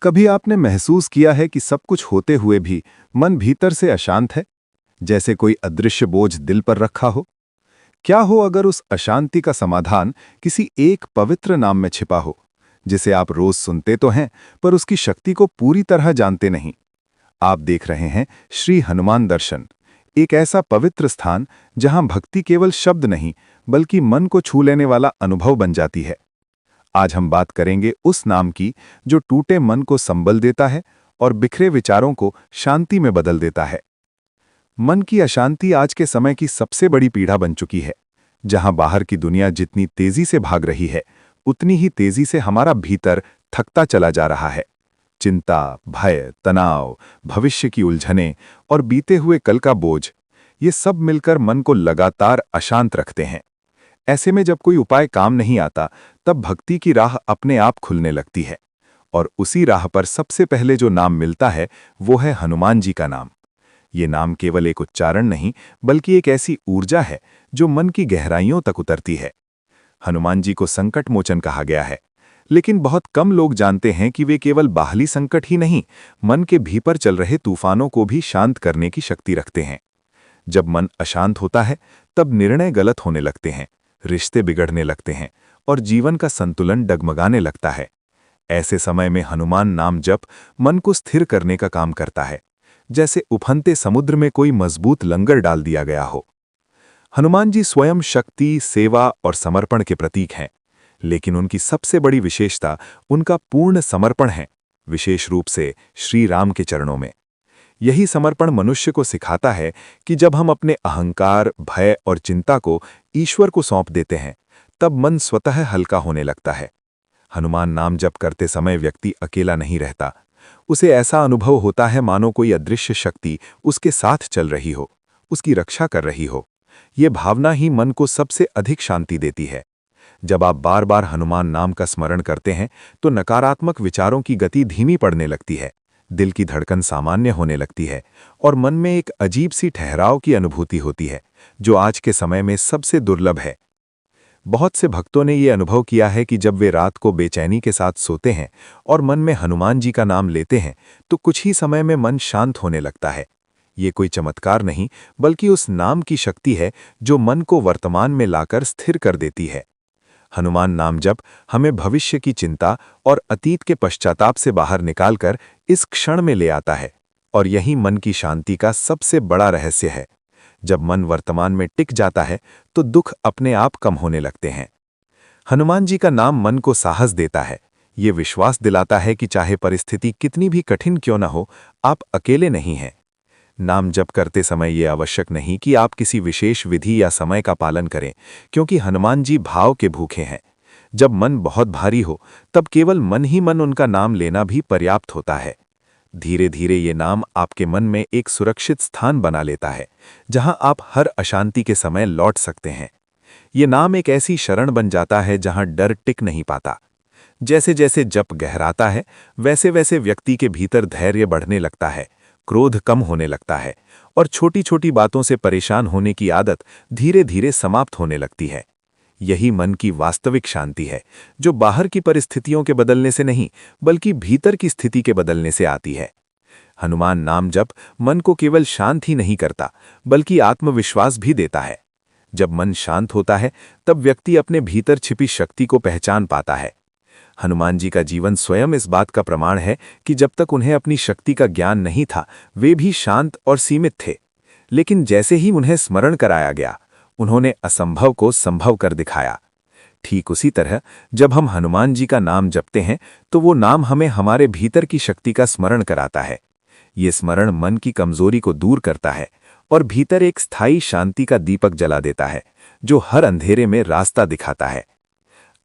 कभी आपने महसूस किया है कि सब कुछ होते हुए भी मन भीतर से अशांत है, जैसे कोई अदृश्य बोझ दिल पर रखा हो? क्या हो अगर उस अशांति का समाधान किसी एक पवित्र नाम में छिपा हो, जिसे आप रोज सुनते तो हैं, पर उसकी शक्ति को पूरी तरह जानते नहीं? आप देख रहे हैं श्री हनुमान दर्शन, एक ऐसा पवित्र स्थान जहां भक्ति केवल शब्द नहीं, बल्कि मन को छू लेने वाला अनुभव बन जाती है। आज हम बात करेंगे उस नाम की जो टूटे मन को संबल देता है और बिखरे विचारों को शांति में बदल देता है। मन की अशांति आज के समय की सबसे बड़ी पीड़ा बन चुकी है। जहां बाहर की दुनिया जितनी तेजी से भाग रही है, उतनी ही तेजी से हमारा भीतर थकता चला जा रहा है। चिंता, भय, तनाव, भविष्य की उलझनें और बीते हुए कल का बोझ, ये सब मिलकर मन को लगातार अशांत रखते हैं। ऐसे में जब कोई उपाय काम नहीं आता, तब भक्ति की राह अपने आप खुलने लगती है। और उसी राह पर सबसे पहले जो नाम मिलता है, वो है हनुमान जी का नाम। ये नाम केवल एक उच्चारण नहीं, बल्कि एक ऐसी ऊर्जा है जो मन की गहराइयों तक उतरती है। हनुमान जी को संकट मोचन कहा गया है, लेकिन बहुत कम लोग जानते हैं कि वे केवल बाहरी संकट ही नहीं, मन के भीतर चल रहे तूफानों को भी शांत करने की शक्ति रखते हैं। जब मन अशांत होता है, तब निर्णय गलत होने लगते हैं, रिश्ते बिगड़ने लगते हैं और जीवन का संतुलन डगमगाने लगता है। ऐसे समय में हनुमान नाम जप मन को स्थिर करने का काम करता है, जैसे उफनते समुद्र में कोई मजबूत लंगर डाल दिया गया हो। हनुमान जी स्वयं शक्ति, सेवा और समर्पण के प्रतीक हैं, लेकिन उनकी सबसे बड़ी विशेषता उनका पूर्ण समर्पण है, विशेष रूप से श्री राम के चरणों में। यही समर्पण मनुष्य को सिखाता है कि जब हम अपने अहंकार, भय और चिंता को ईश्वर को सौंप देते हैं, तब मन स्वतः हल्का होने लगता है। हनुमान नाम जप करते समय व्यक्ति अकेला नहीं रहता। उसे ऐसा अनुभव होता है मानो कोई अदृश्य शक्ति उसके साथ चल रही हो, उसकी रक्षा कर रही हो। ये भावना ही मन को सबसे अधिक शांति देती है। जब आप बार बार हनुमान नाम का स्मरण करते हैं, तो नकारात्मक विचारों की गति धीमी पड़ने लगती है, दिल की धड़कन सामान्य होने लगती है और मन में एक अजीब सी ठहराव की अनुभूति होती है, जो आज के समय में सबसे दुर्लभ है। बहुत से भक्तों ने ये अनुभव किया है कि जब वे रात को बेचैनी के साथ सोते हैं और मन में हनुमान जी का नाम लेते हैं, तो कुछ ही समय में मन शांत होने लगता है। ये कोई चमत्कार नहीं, बल्कि उस नाम की शक्ति है जो मन को वर्तमान में लाकर स्थिर कर देती है। हनुमान नाम जप हमें भविष्य की चिंता और अतीत के पश्चाताप से बाहर निकालकर इस क्षण में ले आता है, और यही मन की शांति का सबसे बड़ा रहस्य है। जब मन वर्तमान में टिक जाता है, तो दुख अपने आप कम होने लगते हैं। हनुमान जी का नाम मन को साहस देता है। ये विश्वास दिलाता है कि चाहे परिस्थिति कितनी भी कठिन क्यों न हो, आप अकेले नहीं हैं। नाम जप करते समय ये आवश्यक नहीं कि आप किसी विशेष विधि या समय का पालन करें, क्योंकि हनुमान जी भाव के भूखे हैं। जब मन बहुत भारी हो, तब केवल मन ही मन उनका नाम लेना भी पर्याप्त होता है। धीरे धीरे ये नाम आपके मन में एक सुरक्षित स्थान बना लेता है, जहां आप हर अशांति के समय लौट सकते हैं। ये नाम एक ऐसी शरण बन जाता है जहां डर टिक नहीं पाता। जैसे जैसे जप गहराता है, वैसे वैसे व्यक्ति के भीतर धैर्य बढ़ने लगता है, क्रोध कम होने लगता है और छोटी छोटी बातों से परेशान होने की आदत धीरे धीरे समाप्त होने लगती है। यही मन की वास्तविक शांति है, जो बाहर की परिस्थितियों के बदलने से नहीं, बल्कि भीतर की स्थिति के बदलने से आती है। हनुमान नाम जप मन को केवल शांत ही नहीं करता, बल्कि आत्मविश्वास भी देता है। जब मन शांत होता है, तब व्यक्ति अपने भीतर छिपी शक्ति को पहचान पाता है। हनुमान जी का जीवन स्वयं इस बात का प्रमाण है कि जब तक उन्हें अपनी शक्ति का ज्ञान नहीं था, वे भी शांत और सीमित थे। लेकिन जैसे ही उन्हें स्मरण कराया गया, उन्होंने असंभव को संभव कर दिखाया। ठीक उसी तरह जब हम हनुमान जी का नाम जपते हैं, तो वो नाम हमें हमारे भीतर की शक्ति का स्मरण कराता है। ये स्मरण मन की कमजोरी को दूर करता है और भीतर एक स्थायी शांति का दीपक जला देता है, जो हर अंधेरे में रास्ता दिखाता है।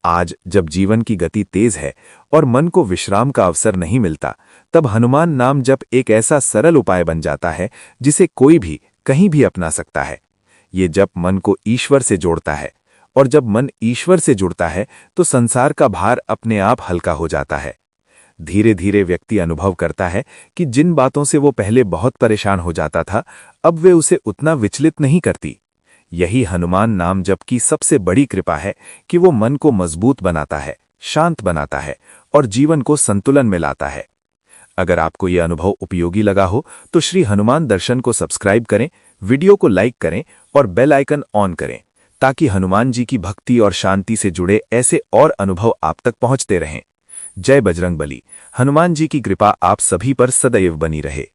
आज जब जीवन की गति तेज है और मन को विश्राम का अवसर नहीं मिलता, तब हनुमान नाम जप एक ऐसा सरल उपाय बन जाता है जिसे कोई भी कहीं भी अपना सकता है। ये जप मन को ईश्वर से जोड़ता है, और जब मन ईश्वर से जुड़ता है, तो संसार का भार अपने आप हल्का हो जाता है। धीरे धीरे व्यक्ति अनुभव करता है कि जिन बातों से वो पहले बहुत परेशान हो जाता था, अब वे उसे उतना विचलित नहीं करती। यही हनुमान नाम जप की सबसे बड़ी कृपा है कि वो मन को मजबूत बनाता है, शांत बनाता है और जीवन को संतुलन में लाता है। अगर आपको यह अनुभव उपयोगी लगा हो तो श्री हनुमान दर्शन को सब्सक्राइब करें, वीडियो को लाइक करें और बेल आइकन ऑन करें ताकि हनुमान जी की भक्ति और शांति से जुड़े ऐसे और अनुभव आप तक पहुंचते रहें। जय बजरंगबली। हनुमान जी की कृपा आप सभी पर सदैव बनी रहे।